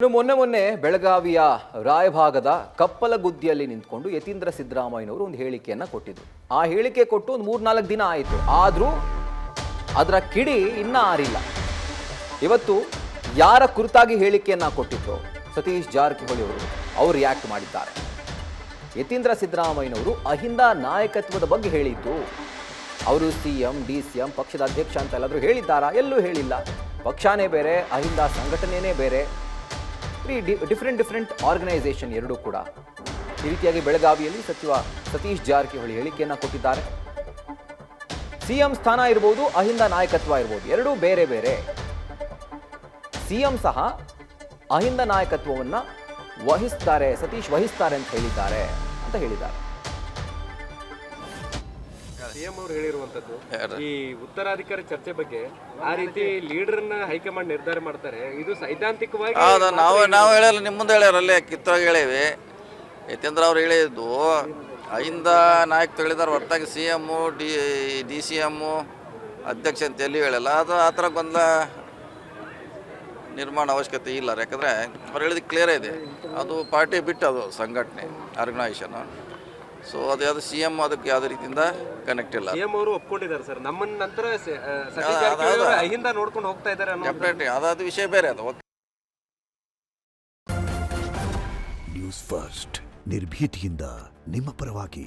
ಇನ್ನು ಮೊನ್ನೆ ಬೆಳಗಾವಿಯ ರಾಯಭಾಗದ ಕಪ್ಪಲಗುದ್ದಿಯಲ್ಲಿ ನಿಂತ್ಕೊಂಡು ಯತೀಂದ್ರ ಸಿದ್ದರಾಮಯ್ಯನವರು ಒಂದು ಹೇಳಿಕೆಯನ್ನ ಕೊಟ್ಟಿದ್ರು. ಆ ಹೇಳಿಕೆ ಕೊಟ್ಟು ಒಂದು 3-4 ದಿನ ಆಯಿತು. ಆದರೂ ಅದರ ಕಿಡಿ ಇನ್ನೂ ಆರಿಲ್ಲ. ಇವತ್ತು ಯಾರ ಕುರಿತಾಗಿ ಹೇಳಿಕೆಯನ್ನ ಕೊಟ್ಟಿದ್ರು ಸತೀಶ್ ಜಾರಕಿಹೊಳಿ ಅವರು ರಿಯಾಕ್ಟ್ ಮಾಡಿದ್ದಾರೆ. ಯತೀಂದ್ರ ಸಿದ್ದರಾಮಯ್ಯನವರು ಅಹಿಂದ ನಾಯಕತ್ವದ ಬಗ್ಗೆ ಹೇಳಿದ್ದು. ಅವರು ಸಿಎಂ DCM ಪಕ್ಷದ ಅಧ್ಯಕ್ಷ ಅಂತ ಎಲ್ಲಾದರೂ ಹೇಳಿದ್ದಾರಾ? ಎಲ್ಲೂ ಹೇಳಿಲ್ಲ. ಪಕ್ಷನೇ ಬೇರೆ, ಅಹಿಂದ ಸಂಘಟನೆನೇ ಬೇರೆ, ಡಿಫ್ರೆಂಟ್ ಆರ್ಗನೈಸೇಷನ್ ಎರಡೂ ಕೂಡ. ಈ ರೀತಿಯಾಗಿ ಬೆಳಗಾವಿಯಲ್ಲಿ ಸಚಿವ ಸತೀಶ್ ಜಾರಕಿಹೊಳಿ ಹೇಳಿಕೆಯನ್ನು ಕೊಟ್ಟಿದ್ದಾರೆ. ಸಿಎಂ ಸ್ಥಾನ ಇರಬಹುದು, ಅಹಿಂದ ನಾಯಕತ್ವ ಇರಬಹುದು, ಎರಡೂ ಬೇರೆ ಬೇರೆ. ಸಿಎಂ ಸಹ ಅಹಿಂದ ನಾಯಕತ್ವವನ್ನು ವಹಿಸ್ತಾರೆ, ಸತೀಶ್ ವಹಿಸ್ತಾರೆ ಅಂತ ಹೇಳಿದ್ದಾರೆ. ಸಿಎಂ ಅವರು ಹೇಳಿರುವಂತದ್ದು ಈ ಉತ್ತರಾಧಿಕಾರಿ ಚರ್ಚೆ ಬಗ್ಗೆ ಆ ರೀತಿ ಲೀಡರ್ನ ಹೈಕಮಾಂಡ್ ನಿರ್ಧಾರ ಮಾಡ್ತಾರೆ, ಇದು ಸೈದ್ಧಾಂತಿಕವಾಗಿ ನಾವು ಹೇಳಲ್ಲ, ನಿಮ್ಮ ಮುಂದೆ ಹೇಳ್ಯಾರಲ್ಲೇ ಕಿತ್ತವಾಗಿ ಹೇಳೇವಿ. ಯತೀಂದ್ರ ಅವ್ರು ಹೇಳಿದ್ದು ಅಹಿಂದ ನಾಯಕರು ಹೇಳಿದಾರೆ, ಹೊರತಾಗಿ CM DCM ಅಧ್ಯಕ್ಷ ಅಂತ ಎಲ್ಲಿ ಹೇಳಲ್ಲ. ಅದು ಆ ಥರ ಗೊಂದಲ ನಿರ್ಮಾಣ ಅವಶ್ಯಕತೆ ಇಲ್ಲ. ಯಾಕಂದರೆ ಅವ್ರು ಹೇಳಿದ ಕ್ಲಿಯರ್ ಇದೆ, ಅದು ಪಾರ್ಟಿ ಬಿಟ್ಟು ಅದು ಸಂಘಟನೆ ಆರ್ಗನೈಸೇಷನ್. ಸೊ ಅದು ಯಾವುದು CM ಅದಕ್ಕೆ ಯಾವುದೇ ರೀತಿಯಿಂದ ಕನೆಕ್ಟ್ ಇಲ್ಲ. ಸಿಎಂ ಅವರು ಒಪ್ಕೊಂಡಿದ್ದಾರೆ ಸರ್, ನಮ್ಮ ನಂತರ ಅಹಿಂದ ನೋಡ್ಕೊಂಡು ಹೋಗ್ತಾ ಇದ್ದಾರೆ. ಅದಾದ ವಿಷಯ ಬೇರೆ ಅದು. ನ್ಯೂಸ್ ಫಸ್ಟ್ ನಿರ್ಭೀತಿಯಿಂದ ನಿಮ್ಮ ಪರವಾಗಿ.